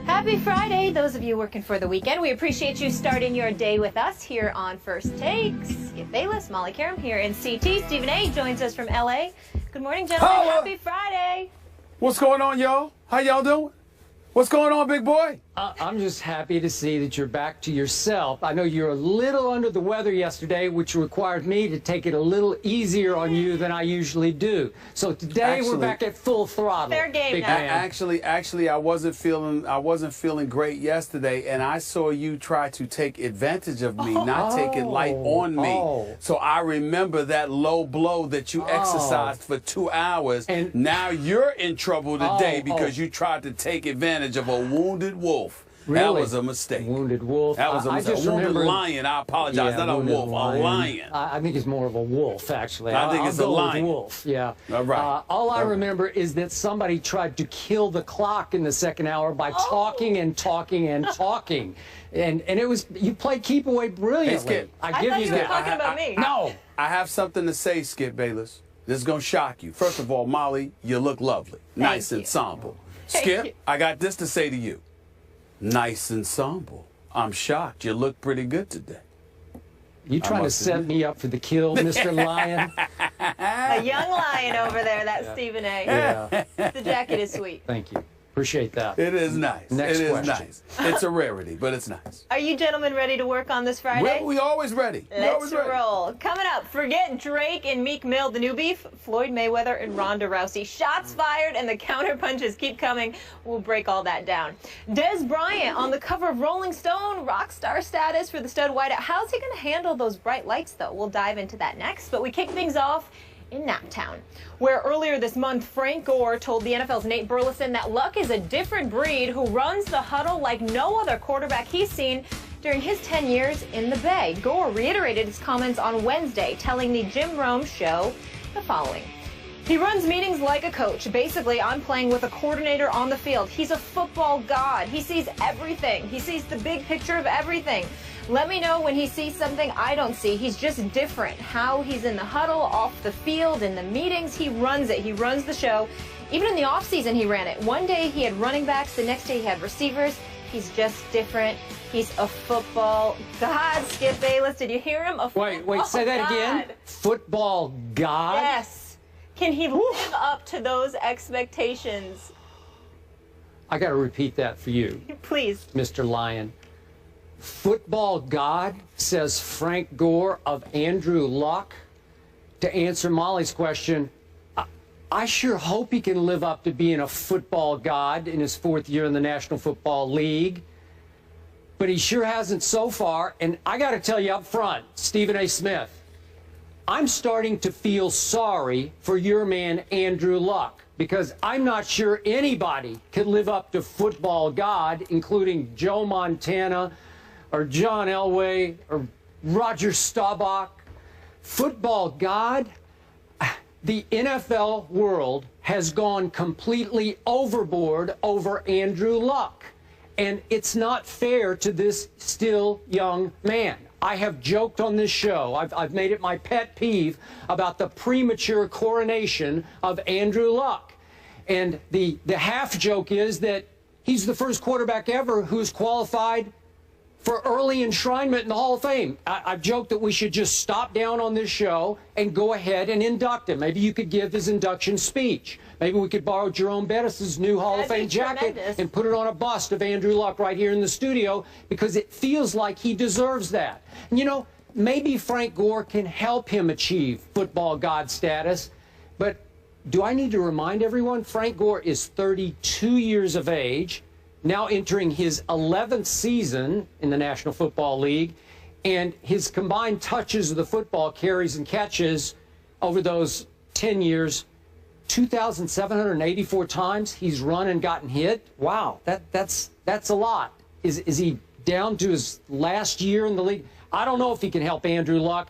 Happy Friday, those of you working for the weekend. We appreciate you starting your day with us here on First Takes. Skip Bayless, Molly Karam here in CT. Stephen A. joins us from LA. Good morning, gentlemen. Holla. Happy Friday. What's going on, y'all? How y'all doing? What's going on, big boy? I'm just happy to see that you're back to yourself. I know you're a little under the weather yesterday, which required me to take it a little easier on you than I usually do. So today we're back at full throttle. Fair game big now. man. Actually, I wasn't feeling great yesterday, and I saw you try to take advantage of me, not take it light on me. So I remember that low blow that you exercised for 2 hours, and now you're in trouble today because you tried to take advantage of a wounded wolf. Really? That was a mistake. Wounded wolf. That was a mistake. A wounded lion. I apologize. Yeah, not a wolf. lion. A lion. I think it's more of a wolf, actually. I think it's I'll a go with lion. Wolf. Yeah. All right. All I remember is that somebody tried to kill the clock in the second hour by talking and talking and talking. And it was, you played keep away brilliantly. Hey, Skip. I give thought you you were that. talking about me. No. I have something to say, Skip Bayless. This is going to shock you. First of all, Molly, you look lovely. Nice you. ensemble. Thank you. Skip, I got this to say to you. Nice ensemble. I'm shocked. You look pretty good today. You trying to set me up for the kill, Mr. Lion? A young lion over there, that's Stephen A. Yeah. The jacket is sweet. Thank you. Appreciate that. It is nice. Next it is question. nice. It's a rarity, but it's nice. Are you gentlemen ready to work on this Friday? We always ready. Let's roll. Coming up, forget Drake and Meek Mill, the new beef, Floyd Mayweather and Ronda Rousey. Shots fired and the counter punches keep coming. We'll break all that down. Des Bryant on the cover of Rolling Stone, rock star status for the stud wideout. How's he going to handle those bright lights, though? We'll dive into that next, but we kick things off in Naptown, where earlier this month, Frank Gore told the NFL's Nate Burleson that Luck is a different breed who runs the huddle like no other quarterback he's seen during his 10 years in the Bay. Gore reiterated his comments on Wednesday, telling the Jim Rome show the following. He runs meetings like a coach. Basically, I'm playing with a coordinator on the field. He's a football god. He sees everything. He sees the big picture of everything. Let me know when he sees something I don't see. He's just different. How he's in the huddle, off the field, in the meetings, he runs it. He runs the show. Even in the offseason, he ran it. One day he had running backs. The next day he had receivers. He's just different. He's a football god. Skip Bayless, did you hear him? Wait, say that again? Football god? Yes. Can he live up to those expectations? I got to repeat that for you, Please. Mr. Lion. Football god, says Frank Gore of Andrew Luck. To answer Molly's question, I sure hope he can live up to being a football god in his 4th year in the National Football League. But he sure hasn't so far. And I got to tell you up front, Stephen A. Smith, I'm starting to feel sorry for your man, Andrew Luck, because I'm not sure anybody could live up to football god, including Joe Montana or John Elway or Roger Staubach. Football god, the NFL world has gone completely overboard over Andrew Luck. And it's not fair to this still young man. I have joked on this show, I've made it my pet peeve about the premature coronation of Andrew Luck. And the half joke is that he's the first quarterback ever who's qualified for early enshrinement in the Hall of Fame. I've joked that we should just stop down on this show and go ahead and induct him. Maybe you could give his induction speech. Maybe we could borrow Jerome Bettis' new Hall of Fame jacket and put it on a bust of Andrew Luck right here in the studio, because it feels like he deserves that. And you know, maybe Frank Gore can help him achieve football god status, but do I need to remind everyone, Frank Gore is 32 years of age, now entering his 11th season in the National Football League, and his combined touches of the football, carries and catches over those 10 years, 2,784 times he's run and gotten hit. Wow, that's a lot. Is he down to his last year in the league? I don't know if he can help Andrew Luck,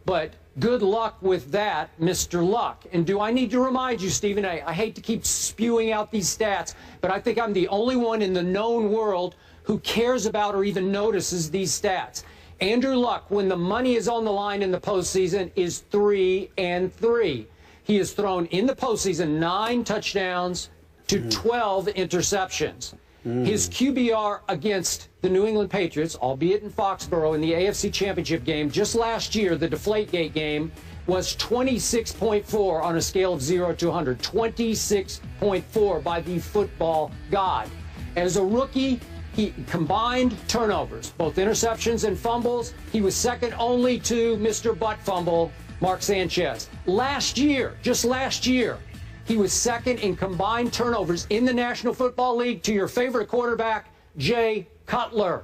but good luck with that, Mr. Luck. And do I need to remind you, Stephen A., I hate to keep spewing out these stats, but I think I'm the only one in the known world who cares about or even notices these stats. Andrew Luck, when the money is on the line in the postseason, is 3-3. He has thrown in the postseason 9 touchdowns to 12 interceptions. His QBR against the New England Patriots, albeit in Foxborough in the AFC Championship game just last year, the Deflategate game, was 26.4 on a scale of 0 to 100. 26.4 by the football god. As a rookie, he combined turnovers, both interceptions and fumbles. He was second only to Mr. Butt Fumble, Mark Sanchez. Last year, just last year, he was second in combined turnovers in the National Football League to your favorite quarterback, Jay Cutler.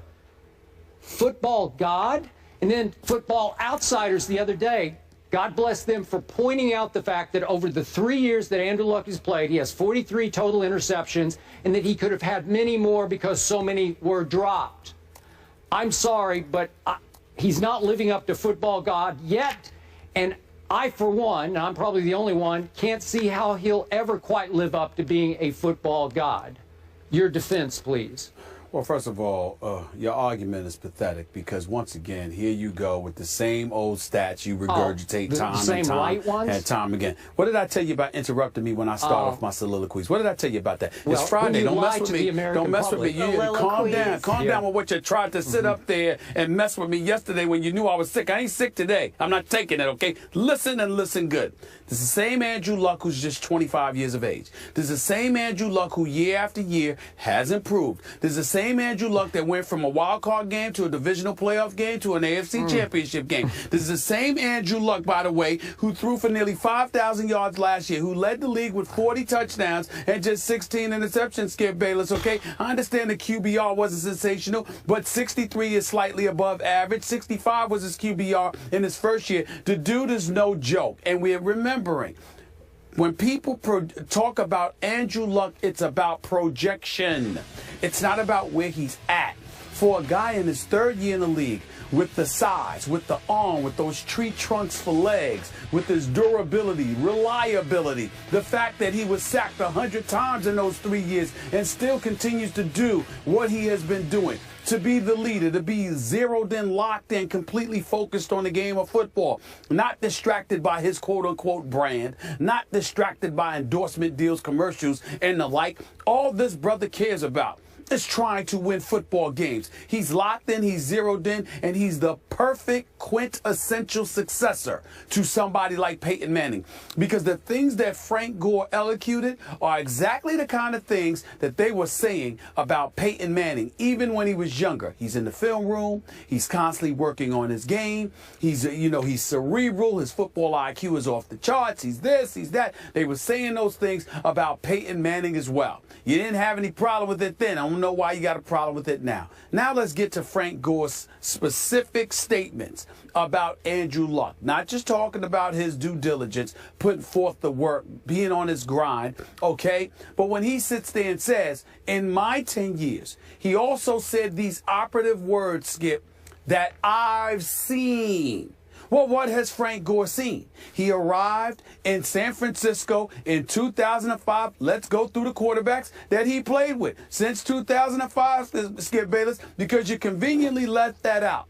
Football god, and then Football Outsiders the other day, God bless them for pointing out the fact that over the 3 years that Andrew Luck has played, he has 43 total interceptions, and that he could have had many more because so many were dropped. I'm sorry, but he's not living up to football god yet, and I, for one, and I'm probably the only one, can't see how he'll ever quite live up to being a football god. Your defense, please. Well, first of all, your argument is pathetic because, once again, here you go with the same old stats you regurgitate time and time again. What did I tell you about interrupting me when I start off my soliloquies? What did I tell you about that? Well, it's Friday. Don't mess with me. Don't mess with me. Calm down. Calm down with what you tried to sit up there and mess with me yesterday when you knew I was sick. I ain't sick today. I'm not taking it, okay? Listen and listen good. This is the same Andrew Luck who's just 25 years of age. This is the same Andrew Luck who year after year has improved. This is the same Andrew Luck that went from a wild card game to a divisional playoff game to an AFC championship game. This is the same Andrew Luck, by the way, who threw for nearly 5,000 yards last year, who led the league with 40 touchdowns and just 16 interceptions, Skip Bayless, okay? I understand the QBR wasn't sensational, but 63 is slightly above average. 65 was his QBR in his first year. The dude is no joke, and we're remembering, when people talk about Andrew Luck, it's about projection. It's not about where he's at. For a guy in his third year in the league, with the size, with the arm, with those tree trunks for legs, with his durability, reliability, the fact that he was sacked 100 times in those 3 years and still continues to do what he has been doing, to be the leader, to be zeroed in, locked in, completely focused on the game of football, not distracted by his quote-unquote brand, not distracted by endorsement deals, commercials, and the like. All this brother cares about is trying to win football games. He's locked in, he's zeroed in, and he's the perfect quintessential successor to somebody like Peyton Manning. Because the things that Frank Gore elocuted are exactly the kind of things that they were saying about Peyton Manning, even when he was younger. He's in the film room. He's constantly working on his game. He's cerebral. His football IQ is off the charts. He's this, he's that. They were saying those things about Peyton Manning as well. You didn't have any problem with it then. I don't know why you got a problem with it now. Now let's get to Frank Gore's specific statements about Andrew Luck. Not just talking about his due diligence, putting forth the work, being on his grind, okay? But when he sits there and says, in my 10 years, he also said these operative words, Skip, that I've seen. Well, what has Frank Gore seen? He arrived in San Francisco in 2005. Let's go through the quarterbacks that he played with since 2005, Skip Bayless, because you conveniently left that out.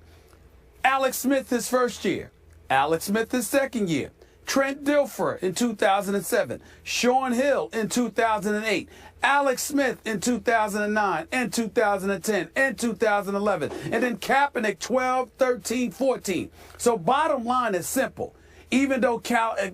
Alex Smith his first year. Alex Smith his second year. Trent Dilfer in 2007. Sean Hill in 2008. Alex Smith in 2009 and 2010 and 2011. And then Kaepernick 12, 13, 14. So bottom line is simple. Even though Colin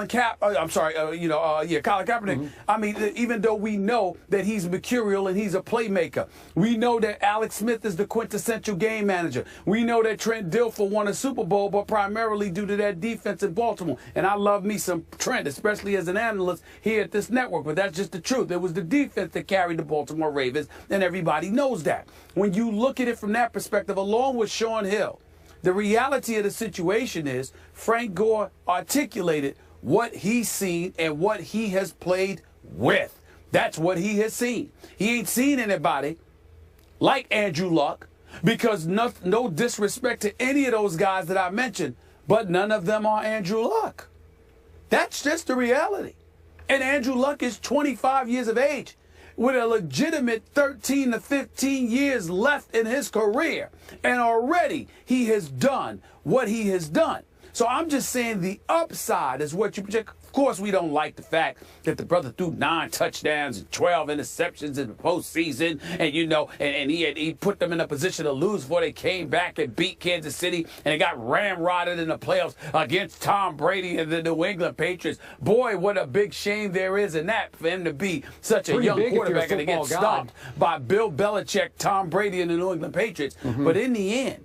Kaepernick, I mean, even though we know that he's mercurial and he's a playmaker, we know that Alex Smith is the quintessential game manager. We know that Trent Dilfer won a Super Bowl, but primarily due to that defense in Baltimore. And I love me some Trent, especially as an analyst here at this network, but that's just the truth. It was the defense that carried the Baltimore Ravens, and everybody knows that. When you look at it from that perspective, along with Sean Hill, the reality of the situation is Frank Gore articulated what he's seen and what he has played with. That's what he has seen. He ain't seen anybody like Andrew Luck, because no disrespect to any of those guys that I mentioned, but none of them are Andrew Luck. That's just the reality. And Andrew Luck is 25 years of age, with a legitimate 13 to 15 years left in his career. And already he has done what he has done. So I'm just saying the upside is what you project. course, we don't like the fact that the brother threw 9 touchdowns and 12 interceptions in the postseason, and and he put them in a position to lose before they came back and beat Kansas City, and they got ramrodded in the playoffs against Tom Brady and the New England Patriots. Boy, what a big shame there is in that for him to be such a young quarterback and to get stopped by Bill Belichick, Tom Brady, and the New England Patriots. But in the end,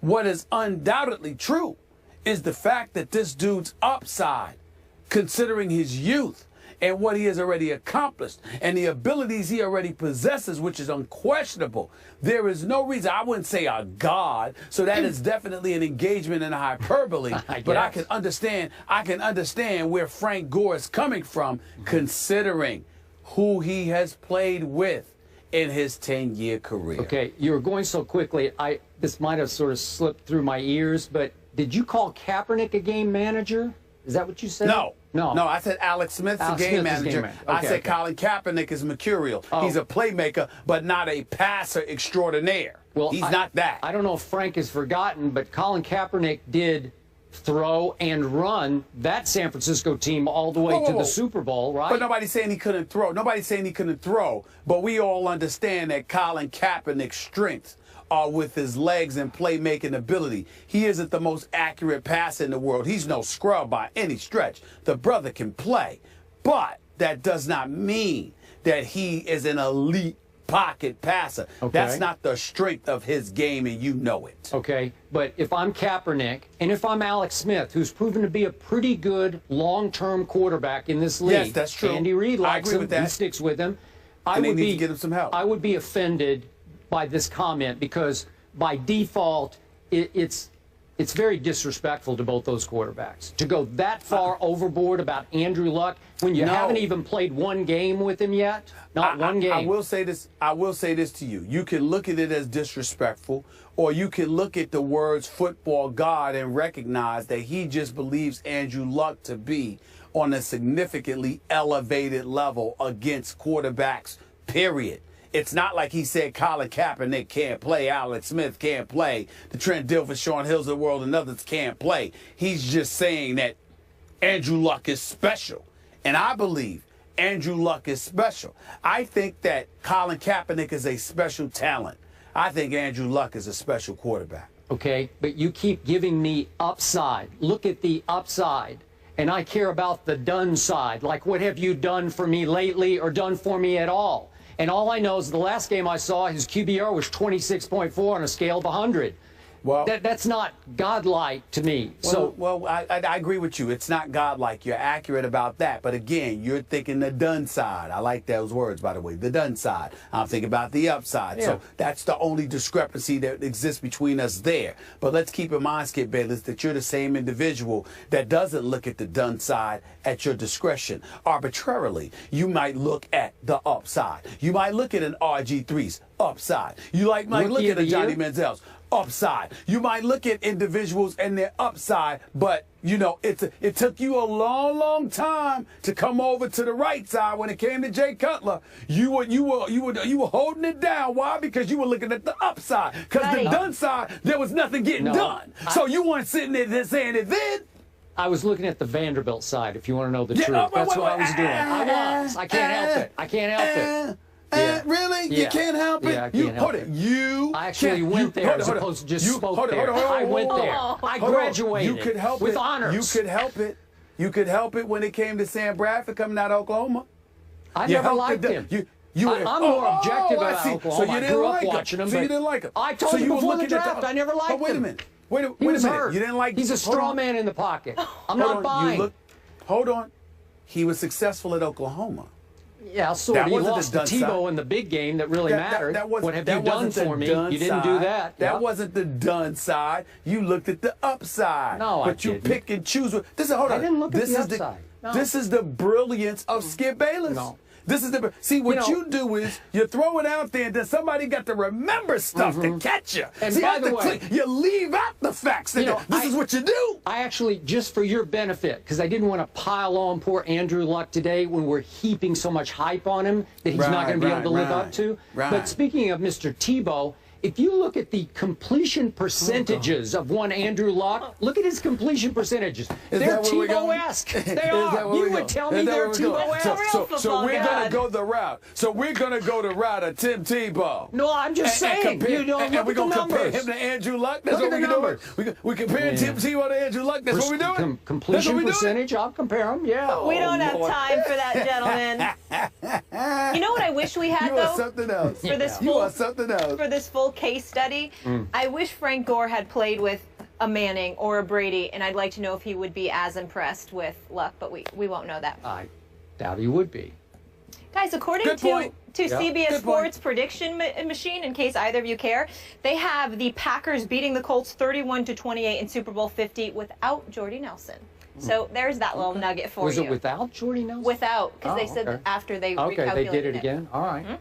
what is undoubtedly true is the fact that this dude's upside, considering his youth and what he has already accomplished and the abilities he already possesses, which is unquestionable, there is no reason. I wouldn't say a god, so that is definitely an engagement in hyperbole. But I can understand where Frank Gore is coming from, considering who he has played with in his 10-year career. Okay, you were going so quickly, this might have sort of slipped through my ears, but did you call Kaepernick a game manager? Is that what you said? No, I said Alex Smith's a game manager. I said Colin Kaepernick is mercurial. He's a playmaker, but not a passer extraordinaire. Well, he's not that. I don't know if Frank has forgotten, but Colin Kaepernick did throw and run that San Francisco team all the way to the Super Bowl, right? But nobody's saying he couldn't throw. Nobody's saying he couldn't throw. But we all understand that Colin Kaepernick's strengths are with his legs and playmaking ability. He isn't the most accurate passer in the world. He's no scrub by any stretch. The brother can play. But that does not mean that he is an elite pocket passer. Okay. That's not the strength of his game, and you know it. Okay, but if I'm Kaepernick and if I'm Alex Smith, who's proven to be a pretty good long-term quarterback in this league, yes, that's true. Andy Reid likes him and sticks with him. I would need to get him some help. I would be offended by this comment because by default, it's very disrespectful to both those quarterbacks to go that far overboard about Andrew Luck when you haven't even played one game with him yet. Not one game. I will say this to you. You can look at it as disrespectful, or you can look at the words football god and recognize that he just believes Andrew Luck to be on a significantly elevated level against quarterbacks, period. It's not like he said Colin Kaepernick can't play, Alex Smith can't play, the Trent Dilfer, Sean Hills of the world, and others can't play. He's just saying that Andrew Luck is special. And I believe Andrew Luck is special. I think that Colin Kaepernick is a special talent. I think Andrew Luck is a special quarterback. Okay, but you keep giving me upside. Look at the upside. And I care about the done side. Like, what have you done for me lately or done for me at all? And all I know is the last game I saw, his QBR was 26.4 on a scale of 100. Well, that's not godlike to me. I agree with you. It's not godlike. You're accurate about that. But again, you're thinking the done side. I like those words, by the way. The done side. I'm thinking about the upside. Yeah. So that's the only discrepancy that exists between us there. But let's keep in mind, Skip Bayless, that you're the same individual that doesn't look at the done side at your discretion. Arbitrarily, you might look at the upside. You might look at an RG3's upside. You might look at a Johnny Manziel's upside. You might look at individuals and their upside, but it took you a long time to come over to the right side when it came to Jay Cutler. You were holding it down. Why? Because you were looking at the upside. Because the done side, there was nothing getting done. So you weren't sitting there saying it then. I was looking at the Vanderbilt side, if you want to know the truth. That's what I was doing. I can't help it. I can't help it. Really? Yeah. You can't help it? Yeah, I can't help it. I actually went there as opposed to just spoke there. I went there. I graduated with honors. You could help it. You could help it when it came to Sam Bradford coming out of Oklahoma. I never liked him. I'm more objective about Oklahoma. So you didn't like watching him. So you didn't like him. I told you before the draft I never liked him. Wait a minute. Wait a minute. You didn't like him. He's a straw man in the pocket. I'm not buying. Hold on. He was successful at Oklahoma. Yeah, sort of. He lost to Tebow in the big game that really mattered. What have you done for me? You didn't do that. That wasn't the done side. You looked at the upside. No, but you pick and choose. I didn't look at the upside. This is the brilliance of Skip Bayless. No. This is what you do is you throw it out there, and then somebody got to remember stuff to catch you. And by the way, you leave out the facts. This is what you do. I actually, just for your benefit, because I didn't want to pile on poor Andrew Luck today when we're heaping so much hype on him that he's not going to be able to live up to. But speaking of Mr. Tebow, if you look at the completion percentages of one Andrew Luck, look at his completion percentages. They're Tebow-esque. They are. You would tell me they're Tebow-esque. So we're going to go the route. So we're going to go the route of Tim Tebow. No, I'm just saying. And we're going to compare him to Andrew Luck. That's what we're doing. We're comparing Tim Tebow to Andrew Luck. That's what we're doing. Completion percentage, I'll compare them, yeah. We don't have time for that, gentlemen. You know what I wish we had, though? You are something else. For this You are something else. For this full case study, I wish Frank Gore had played with a Manning or a Brady, and I'd like to know if he would be as impressed with Luck, but we won't know that. I doubt he would be. Guys, according to CBS Sports prediction machine, in case either of you care, they have the Packers beating the Colts 31-28 in Super Bowl 50 without Jordy Nelson. So there's that little nugget for you. Was it without Jordy Nelson? Without, because they said after they recalculated they did it again? All right.